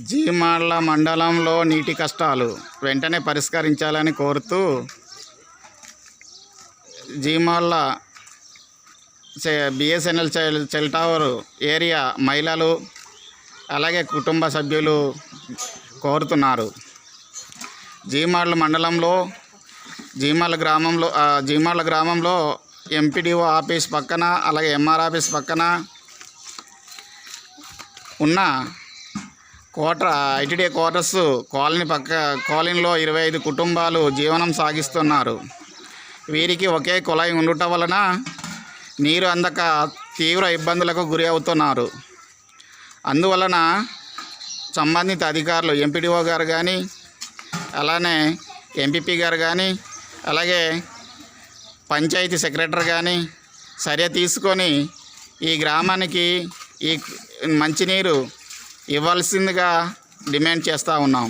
జీమాళ్ల మండలంలో నీటి కష్టాలు వెంటనే పరిష్కరించాలని కోరుతూ జీమాళ్ల బిఎస్ఎన్ఎల్ సెల్ టవర్ ఏరియా మహిళలు అలాగే కుటుంబ సభ్యులు కోరుతున్నారు. జీమాళ్ల మండలంలో జీమాళ్ల గ్రామంలో ఎంపీడీఓ ఆఫీస్ పక్కన అలాగే ఎంఆర్ ఆఫీస్ పక్కన ఉన్న ఐటీడీ క్వార్టర్స్ కాలనీలో 25 కుటుంబాలు జీవనం సాగిస్తున్నారు. వీరికి ఒకే కుళాయి ఉండటం వలన నీరు అందక తీవ్ర ఇబ్బందులకు గురి అవుతున్నారు. అందువలన సంబంధిత అధికారులు ఎంపీడీఓ గారు కానీ అలానే ఎంపీపీ గారు కానీ అలాగే పంచాయతీ సెక్రటరీ కానీ చర్య తీసుకొని ఈ గ్రామానికి ఈ మంచినీరు ఇవ్వాల్సిందిగా డిమాండ్ చేస్తూ ఉన్నాం.